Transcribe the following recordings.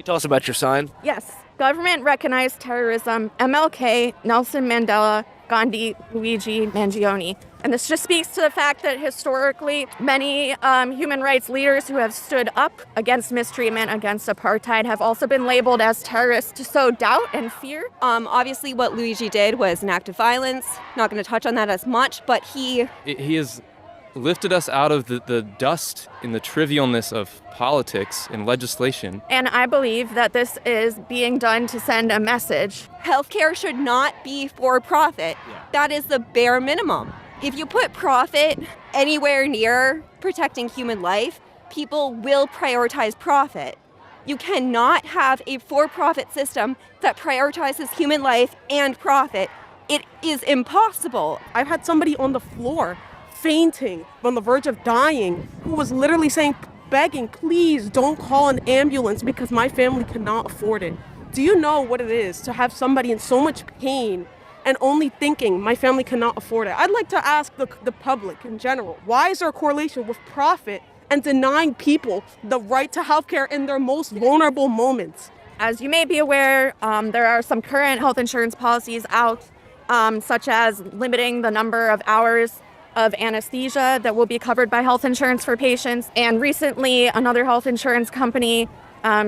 you tell us about your sign? Yes. Government recognized terrorism, MLK, Nelson Mandela, Gandhi, Luigi, Mangione. And this just speaks to the fact that historically, many human rights leaders who have stood up against mistreatment, against apartheid, have also been labeled as terrorists to sow doubt and fear. Obviously, what Luigi did was an act of violence. Not going to touch on that as much, but he has lifted us out of the dust and the trivialness of politics and legislation. And I believe that this is being done to send a message. Healthcare should not be for profit. Yeah. That is the bare minimum. If you put profit anywhere near protecting human life, people will prioritize profit. You cannot have a for-profit system that prioritizes human life and profit. It is impossible. I've had somebody on the floor fainting, on the verge of dying, who was literally saying, begging, please don't call an ambulance because my family cannot afford it. Do you know what it is to have somebody in so much pain and only thinking my family cannot afford it? I'd like to ask the public in general, why is there a correlation with profit and denying people the right to healthcare in their most vulnerable moments? As you may be aware, there are some current health insurance policies out, such as limiting the number of hours of anesthesia that will be covered by health insurance for patients. And recently, another health insurance company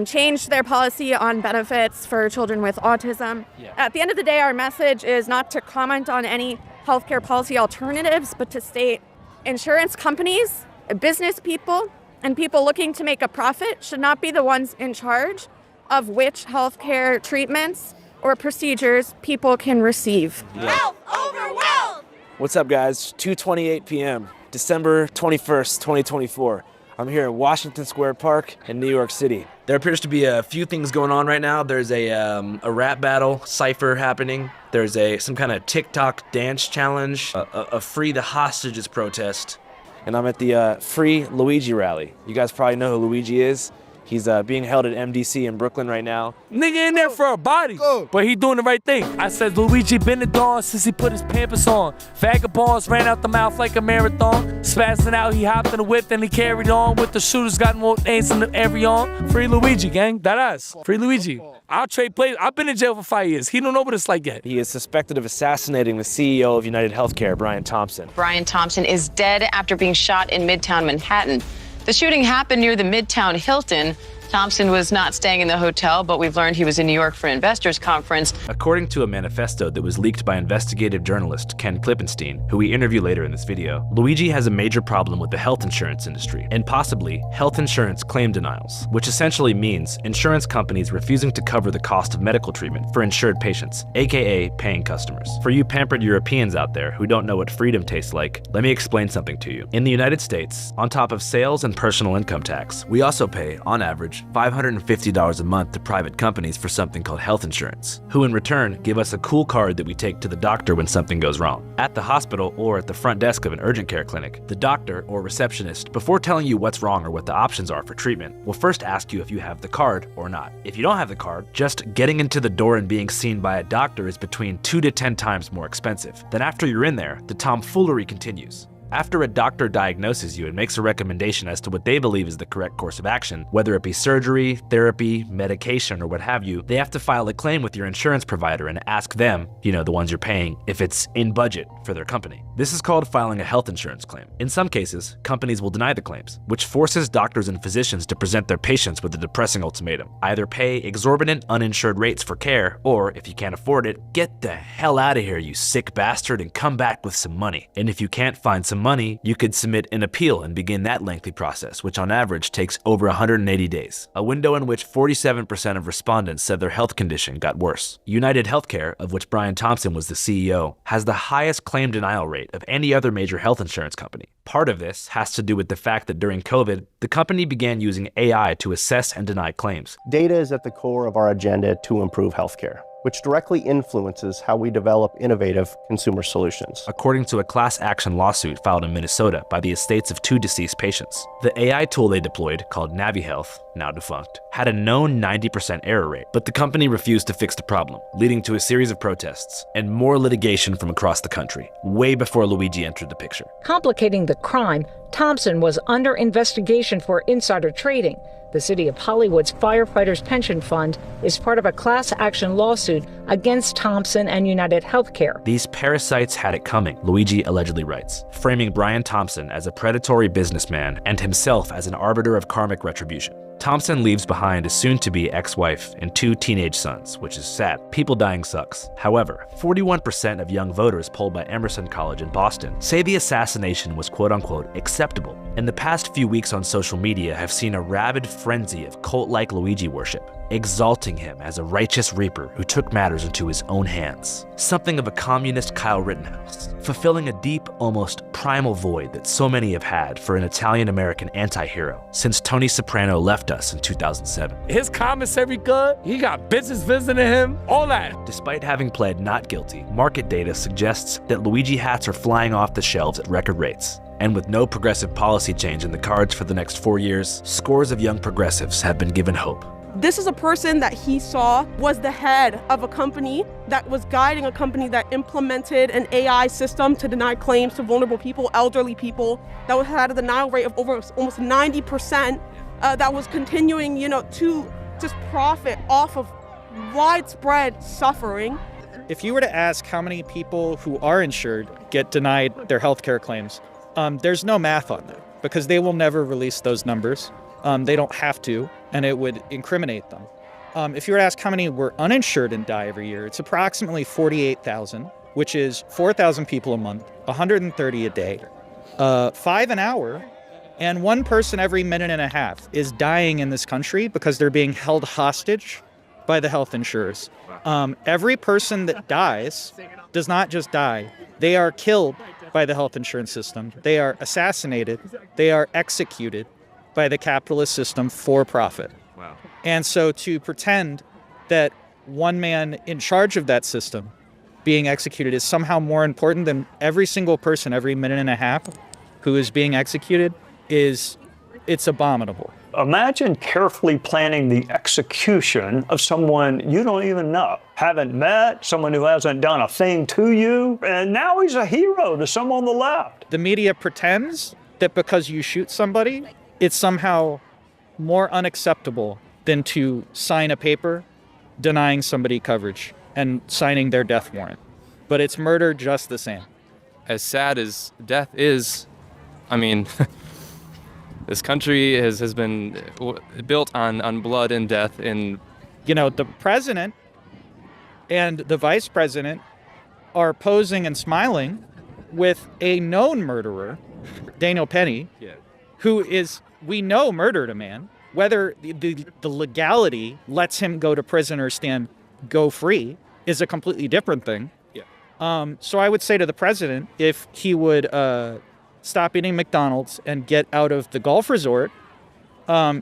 changed their policy on benefits for children with autism. Yeah. At the end of the day, our message is not to comment on any healthcare policy alternatives, but to state insurance companies, business people, and people looking to make a profit should not be the ones in charge of which healthcare treatments or procedures people can receive. Yeah. Health over wealth! What's up, guys? 2:28 p.m., December 21st, 2024. I'm here in Washington Square Park in New York City. There appears to be a few things going on right now. There's a rap battle cipher happening. There's some kind of TikTok dance challenge, a Free the Hostages protest. And I'm at the Free Luigi rally. You guys probably know who Luigi is. He's being held at MDC in Brooklyn right now. Nigga in there for a body, but he doing the right thing. I said Luigi been the dawn since he put his Pampers on. Vagabonds ran out the mouth like a marathon. Spazzing out, he hopped in the whip, then he carried on. With the shooters, got more names than every on. Free Luigi, gang, that ass. Free Luigi. I'll trade plays. I've been in jail for 5 years. He don't know what it's like yet. He is suspected of assassinating the CEO of United Healthcare, Brian Thompson. Brian Thompson is dead after being shot in Midtown Manhattan. The shooting happened near the Midtown Hilton. Thompson was not staying in the hotel, but we've learned he was in New York for an investors conference. According to a manifesto that was leaked by investigative journalist Ken Klippenstein, who we interview later in this video, Luigi has a major problem with the health insurance industry, and possibly health insurance claim denials, which essentially means insurance companies refusing to cover the cost of medical treatment for insured patients, aka paying customers. For you pampered Europeans out there who don't know what freedom tastes like, let me explain something to you. In the United States, on top of sales and personal income tax, we also pay, on average, $550 a month to private companies for something called health insurance, who in return give us a cool card that we take to the doctor when something goes wrong. At the hospital or at the front desk of an urgent care clinic, the doctor or receptionist, before telling you what's wrong or what the options are for treatment, will first ask you if you have the card or not. If you don't have the card, just getting into the door and being seen by a doctor is between 2 to 10 times more expensive. Then after you're in there, the tomfoolery continues. After a doctor diagnoses you and makes a recommendation as to what they believe is the correct course of action, whether it be surgery, therapy, medication, or what have you, they have to file a claim with your insurance provider and ask them, the ones you're paying, if it's in budget for their company. This is called filing a health insurance claim. In some cases, companies will deny the claims, which forces doctors and physicians to present their patients with a depressing ultimatum. Either pay exorbitant uninsured rates for care, or if you can't afford it, get the hell out of here, you sick bastard, and come back with some money. And if you can't find some money, you could submit an appeal and begin that lengthy process, which on average takes over 180 days, a window in which 47% of respondents said their health condition got worse. United Healthcare, of which Brian Thompson was the CEO, has the highest claim denial rate of any other major health insurance company. Part of this has to do with the fact that during COVID, the company began using AI to assess and deny claims. Data is at the core of our agenda to improve healthcare, which directly influences how we develop innovative consumer solutions. According to a class action lawsuit filed in Minnesota by the estates of 2 deceased patients, the AI tool they deployed, called NaviHealth, now defunct, had a known 90% error rate, but the company refused to fix the problem, leading to a series of protests and more litigation from across the country, way before Luigi entered the picture. Complicating the crime Thompson was under investigation for insider trading. The city of Hollywood's Firefighters Pension Fund is part of a class action lawsuit against Thompson and United Healthcare. These parasites had it coming, Luigi allegedly writes, framing Brian Thompson as a predatory businessman and himself as an arbiter of karmic retribution. Thompson leaves behind a soon-to-be ex-wife and 2 teenage sons, which is sad. People dying sucks. However, 41% of young voters polled by Emerson College in Boston say the assassination was quote-unquote acceptable. And the past few weeks on social media have seen a rabid frenzy of cult-like Luigi worship, exalting him as a righteous reaper who took matters into his own hands. Something of a communist Kyle Rittenhouse, fulfilling a deep, almost primal void that so many have had for an Italian-American anti-hero since Tony Soprano left us in 2007. His commissary good, he got bitches visiting him, all that. Despite having pled not guilty, market data suggests that Luigi hats are flying off the shelves at record rates. And with no progressive policy change in the cards for the next 4 years, scores of young progressives have been given hope. This is a person that he saw was the head of a company that was guiding a company that implemented an AI system to deny claims to vulnerable people, elderly people, that had a denial rate of over almost 90%, that was continuing, to just profit off of widespread suffering. If you were to ask how many people who are insured get denied their health care claims, there's no math on that because they will never release those numbers. They don't have to, and it would incriminate them. If you were to ask how many were uninsured and die every year, it's approximately 48,000, which is 4,000 people a month, 130 a day, 5 an hour, and 1 person every minute and a half is dying in this country because they're being held hostage by the health insurers. Every person that dies does not just die. They are killed by the health insurance system. They are assassinated. They are executed by the capitalist system for profit. Wow. And so to pretend that one man in charge of that system being executed is somehow more important than every single person every minute and a half who is being executed it's abominable. Imagine carefully planning the execution of someone you don't even know, haven't met, someone who hasn't done a thing to you, and now he's a hero to some on the left. The media pretends that because you shoot somebody, it's somehow more unacceptable than to sign a paper denying somebody coverage and signing their death warrant. But it's murder just the same. As sad as death is, this country has been built on blood and death. And the president and the vice president are posing and smiling with a known murderer, Daniel Penny, who we know murdered a man. Whether the legality lets him go to prison or go free is a completely different thing. So I would say to the president, if he would stop eating McDonald's and get out of the golf resort,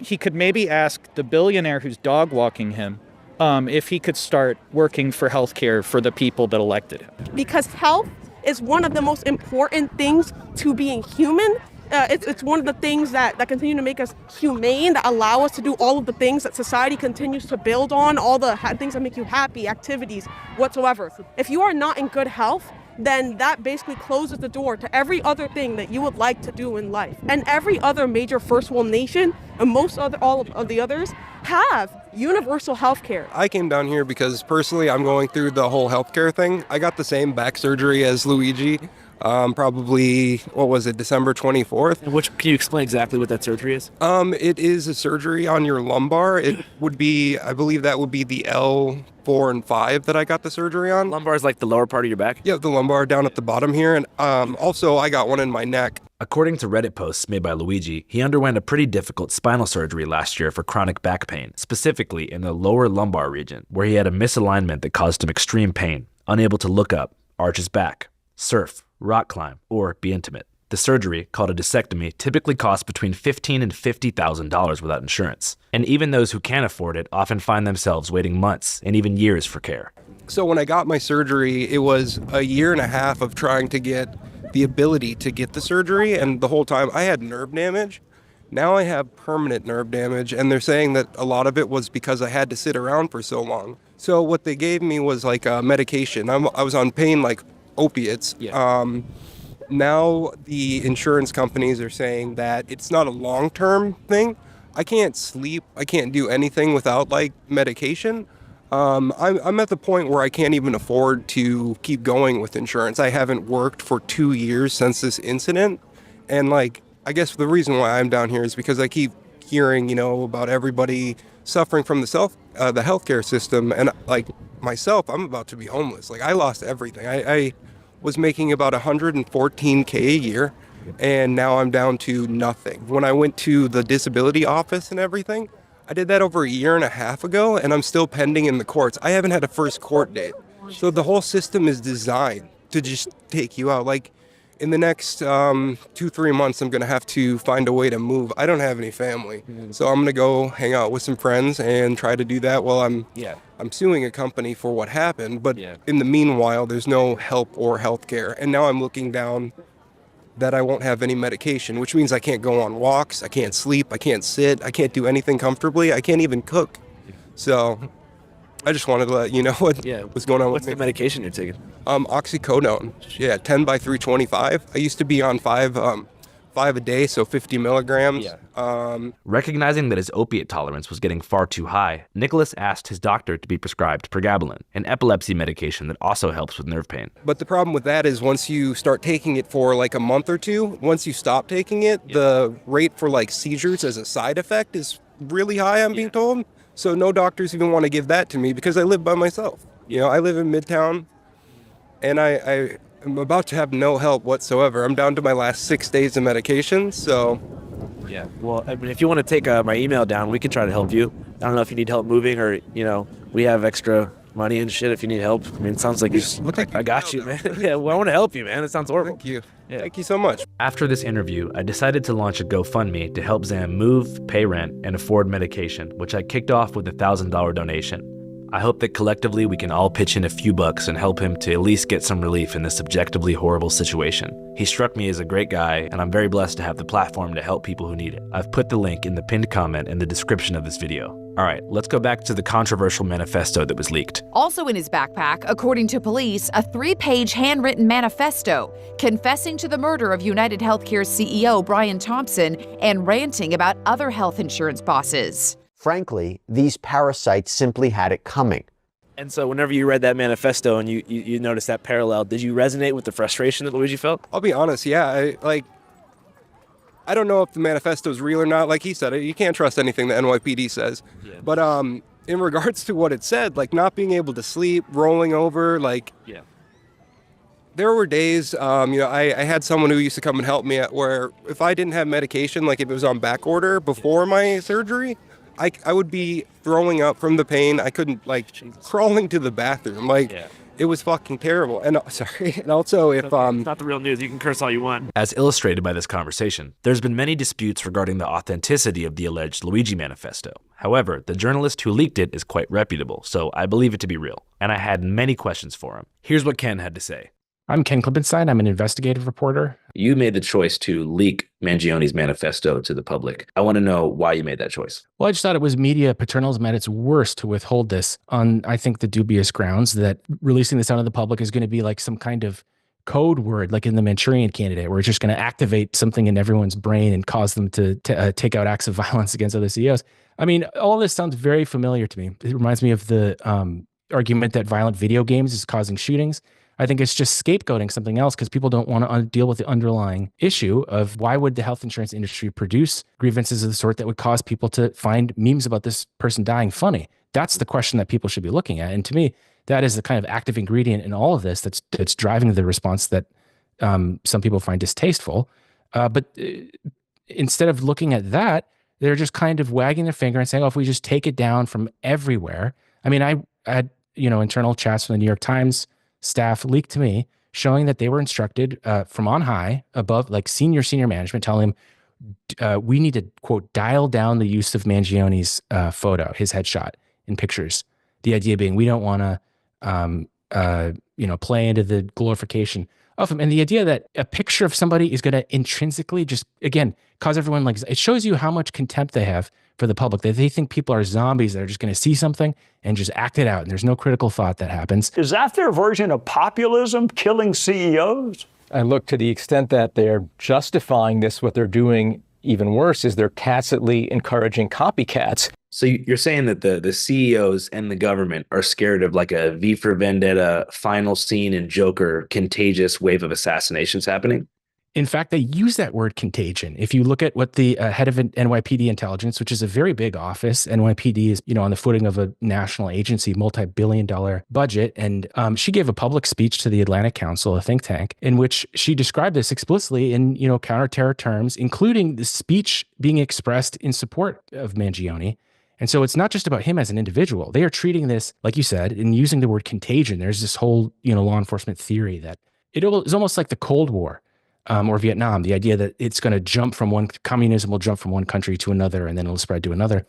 he could maybe ask the billionaire who's dog walking him if he could start working for healthcare for the people that elected him. Because health is one of the most important things to being human. It's one of the things that continue to make us humane, that allow us to do all of the things that society continues to build on, all the things that make you happy, activities, whatsoever. If you are not in good health, then that basically closes the door to every other thing that you would like to do in life. And every other major first world nation, and all of the others, have universal health care. I came down here because personally I'm going through the whole healthcare thing. I got the same back surgery as Luigi. Probably, December 24th. And can you explain exactly what that surgery is? It is a surgery on your lumbar. It would be, I believe that would be the L4 and 5 that I got the surgery on. Lumbar is like the lower part of your back? Yeah, the lumbar down at the bottom here. And also I got one in my neck. According to Reddit posts made by Luigi, he underwent a pretty difficult spinal surgery last year for chronic back pain, specifically in the lower lumbar region, where he had a misalignment that caused him extreme pain, unable to look up, arch his back, surf, rock climb, or be intimate. The surgery, called a discectomy, typically costs between $15,000 and $50,000 without insurance. And even those who can afford it often find themselves waiting months and even years for care. So when I got my surgery, it was a year and a half of trying to get the ability to get the surgery, and the whole time I had nerve damage. Now I have permanent nerve damage, and they're saying that a lot of it was because I had to sit around for so long. So what they gave me was like a medication. I was on pain like opiates. now the insurance companies are saying that it's not a long-term thing. I can't sleep. I can't do anything without like medication. I'm at the point where I can't even afford to keep going with insurance. I haven't worked for 2 years since this incident. And like, I guess the reason why I'm down here is because I keep hearing, you know, about everybody suffering from the healthcare system. And like myself, I'm about to be homeless. Like I lost everything. I was making about $114K a year. And now I'm down to nothing. When I went to the disability office and everything, I did that over a year and a half ago, and I'm still pending in the courts. I haven't had a first court date. So the whole system is designed to just take you out. Like in the next 2-3 months, I'm going to have to find a way to move. I don't have any family. So I'm going to go hang out with some friends and try to do that while I'm suing a company for what happened. But in the meanwhile, there's no help or health care. And now I'm looking down that I won't have any medication, which means I can't go on walks, I can't sleep, I can't sit, I can't do anything comfortably, I can't even cook. So I just wanted to let you know what's going on with me. What's the medication you're taking? Oxycodone. 10 by 325. I used to be on 5 a day, so 50 milligrams. Recognizing that his opiate tolerance was getting far too high, Nicholas asked his doctor to be prescribed pregabalin, an epilepsy medication that also helps with nerve pain. But the problem with that is once you start taking it for like a month or two, once you stop taking it, the rate for like seizures as a side effect is really high, I'm being told. So no doctors even want to give that to me because I live by myself. You know, I live in Midtown, and I'm about to have no help whatsoever. I'm down to my last 6 days of medication, so... Yeah, well, I mean, if you want to take my email down, we can try to help you. I don't know if you need help moving or, you know, we have extra money and shit if you need help. I mean, it sounds like you look like I got you, man. Yeah, well, I want to help you, man. It sounds horrible. Thank you. Yeah. Thank you so much. After this interview, I decided to launch a GoFundMe to help Zam move, pay rent, and afford medication, which I kicked off with a $1,000 donation. I hope that collectively we can all pitch in a few bucks and help him to at least get some relief in this objectively horrible situation. He struck me as a great guy, and I'm very blessed to have the platform to help people who need it. I've put the link in the pinned comment in the description of this video. All right, let's go back to the controversial manifesto that was leaked. Also in his backpack, according to police, a 3-page handwritten manifesto confessing to the murder of United Healthcare's CEO Brian Thompson and ranting about other health insurance bosses. Frankly, these parasites simply had it coming. And so whenever you read that manifesto and you noticed that parallel, did you resonate with the frustration that Luigi felt? I'll be honest, yeah. I don't know if the manifesto is real or not. Like he said, you can't trust anything the NYPD says. Yeah. But in regards to what it said, like not being able to sleep, rolling over, there were days, I had someone who used to come and help me where if I didn't have medication, like if it was on back order before my surgery, I would be throwing up from the pain. I couldn't, crawling to the bathroom. It was fucking terrible. And sorry. And also if... It's not the real news. You can curse all you want. As illustrated by this conversation, there's been many disputes regarding the authenticity of the alleged Luigi manifesto. However, the journalist who leaked it is quite reputable, so I believe it to be real. And I had many questions for him. Here's what Ken had to say. I'm Ken Klippenstein. I'm an investigative reporter. You made the choice to leak Mangione's manifesto to the public. I want to know why you made that choice. Well, I just thought it was media paternalism at its worst to withhold this on, I think, the dubious grounds that releasing this out to the public is going to be like some kind of code word, like in the Manchurian Candidate, where it's just going to activate something in everyone's brain and cause them to take out acts of violence against other CEOs. I mean, all this sounds very familiar to me. It reminds me of the argument that violent video games is causing shootings. I think it's just scapegoating something else because people don't want to deal with the underlying issue of why would the health insurance industry produce grievances of the sort that would cause people to find memes about this person dying funny. That's the question that people should be looking at. And to me, that is the kind of active ingredient in all of this that's driving the response that some people find distasteful. But instead of looking at that, they're just kind of wagging their finger and saying, oh, if we just take it down from everywhere. I mean, I had, internal chats from the New York Times staff leaked to me showing that they were instructed from on high above, like senior management, telling them we need to, quote, dial down the use of Mangione's photo, his headshot in pictures. The idea being we don't want to, play into the glorification of him. And the idea that a picture of somebody is going to intrinsically just, again, cause everyone, it shows you how much contempt they have for the public, that they think people are zombies that are just going to see something and just act it out. And there's no critical thought that happens. Is that their version of populism, killing CEOs? And look, to the extent that they're justifying this, what they're doing even worse is they're tacitly encouraging copycats. So you're saying that the CEOs and the government are scared of like a V for Vendetta final scene in Joker contagious wave of assassinations happening? In fact, they use that word contagion. If you look at what the head of NYPD intelligence, which is a very big office, NYPD is, on the footing of a national agency, multi-billion-dollar budget. And she gave a public speech to the Atlantic Council, a think tank, in which she described this explicitly in, counterterror terms, including the speech being expressed in support of Mangione. And so it's not just about him as an individual. They are treating this, like you said, and using the word contagion. There's this whole, law enforcement theory that it is almost like the Cold War. Or Vietnam, the idea that it's going to jump from communism will jump from one country to another and then it'll spread to another.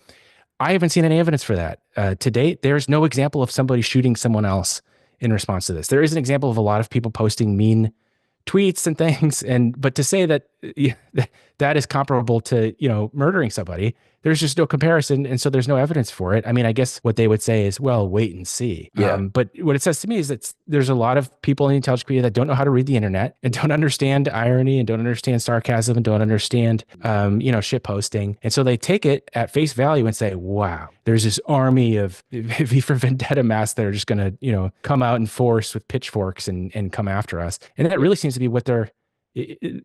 I haven't seen any evidence for that. To date, there's no example of somebody shooting someone else in response to this. There is an example of a lot of people posting mean tweets and things, but to say that that is comparable to, murdering somebody, there's just no comparison. And so there's no evidence for it. I mean, I guess what they would say is, well, wait and see. Yeah. But what it says to me is that there's a lot of people in the intelligence community that don't know how to read the internet and don't understand irony and don't understand sarcasm and don't understand, shit posting. And so they take it at face value and say, wow, there's this army of V for Vendetta masks that are just going to, come out in force with pitchforks and come after us. And that really seems to be what the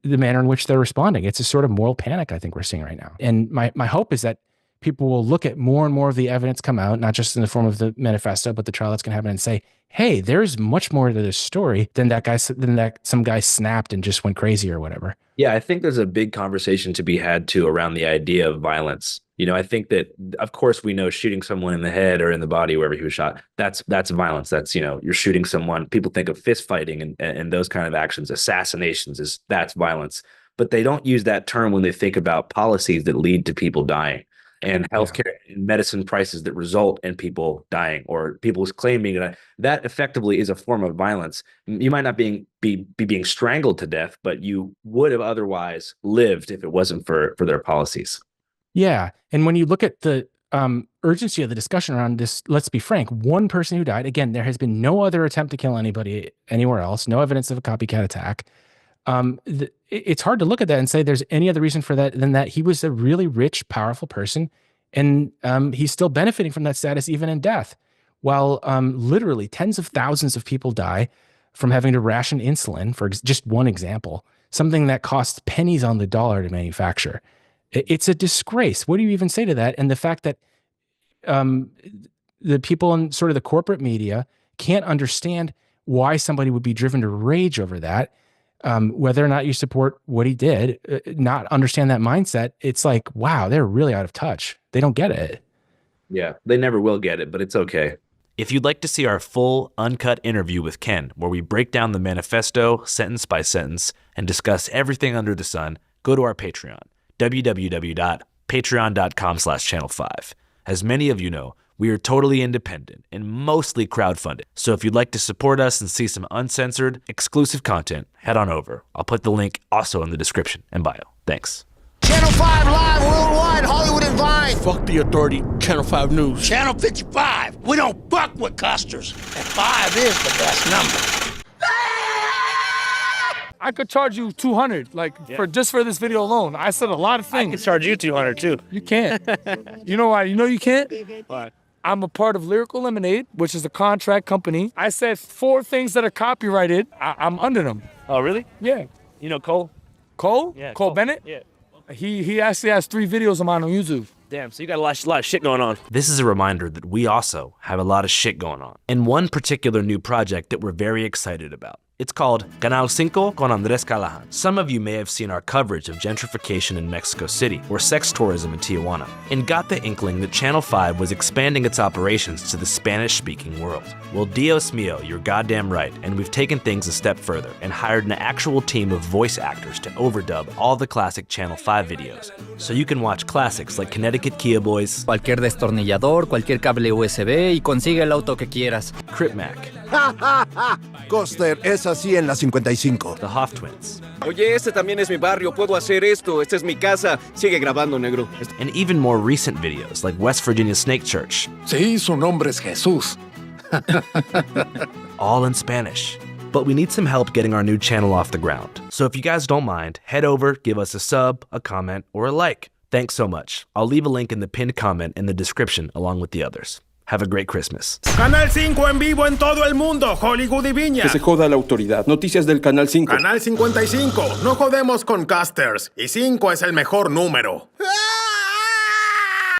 manner in which they're responding. It's a sort of moral panic I think we're seeing right now. And my hope is that people will look at more and more of the evidence come out, not just in the form of the manifesto, but the trial that's going to happen, and say, hey, there's much more to this story than that some guy snapped and just went crazy or whatever. Yeah, I think there's a big conversation to be had too around the idea of violence. I think that, of course, we know shooting someone in the head or in the body, wherever he was shot, that's violence. That's, you're shooting someone. People think of fist fighting and those kind of actions. Assassinations that's violence. But they don't use that term when they think about policies that lead to people dying and healthcare and medicine prices that result in people dying or people claiming that effectively is a form of violence. You might not be being strangled to death, but you would have otherwise lived if it wasn't for their policies. Yeah. And when you look at the urgency of the discussion around this, let's be frank, one person who died, again, there has been no other attempt to kill anybody anywhere else, no evidence of a copycat attack. It's hard to look at that and say there's any other reason for that than that he was a really rich, powerful person. And he's still benefiting from that status even in death, while literally tens of thousands of people die from having to ration insulin, for just one example, something that costs pennies on the dollar to manufacture. It's a disgrace. What do you even say to that? And the fact that the people in sort of the corporate media can't understand why somebody would be driven to rage over that, whether or not you support what he did, not understand that mindset. It's like, wow, they're really out of touch. They don't get it. Yeah, they never will get it, but it's okay. If you'd like to see our full, uncut interview with Ken, where we break down the manifesto sentence by sentence and discuss everything under the sun, go to our Patreon, www.patreon.com/channel5. As many of you know, we are totally independent and mostly crowdfunded. So if you'd like to support us and see some uncensored, exclusive content, head on over. I'll put the link also in the description and bio. Thanks. Channel 5 live worldwide, Hollywood and Vine. Fuck the authority, Channel 5 News. Channel 55. We don't fuck with custers. And 5 is the best number. I could charge you $200, for this video alone. I said a lot of things. I can charge you $200 too. You can't. You know why? You know you can't? Why? I'm a part of Lyrical Lemonade, which is a contract company. I said 4 things that are copyrighted. I'm under them. Oh, really? Yeah. You know Cole? Cole? Yeah. Cole Bennett? Yeah. He actually has 3 videos of mine on YouTube. Damn, so you got a lot of shit going on. This is a reminder that we also have a lot of shit going on. And one particular new project that we're very excited about. It's called Canal 5 con Andrés Callahan. Some of you may have seen our coverage of gentrification in Mexico City or sex tourism in Tijuana and got the inkling that Channel 5 was expanding its operations to the Spanish-speaking world. Well, Dios mío, you're goddamn right, and we've taken things a step further and hired an actual team of voice actors to overdub all the classic Channel 5 videos. So you can watch classics like Connecticut Kia Boys, cualquier destornillador, cualquier cable USB y consigue el auto que quieras. Crip Mac, Coster es así en la 55. the Hoff Twins, Oye, este también es mi barrio, puedo hacer esto, esta es mi casa. Sigue grabando, negro. and even more recent videos like West Virginia Snake Church. Sí, su nombre es Jesús. All in Spanish. but we need some help getting our new channel off the ground. So if you guys don't mind, head over, give us a sub, a comment, or a like. Thanks so much. I'll leave a link in the pinned comment in the description along with the others. Have a great Christmas. Canal 5 en vivo en todo el mundo, Hollywood y Viña. Que se joda la autoridad. Noticias del Canal 5. Canal 55. No jodemos con casters. Y 5 es el mejor número.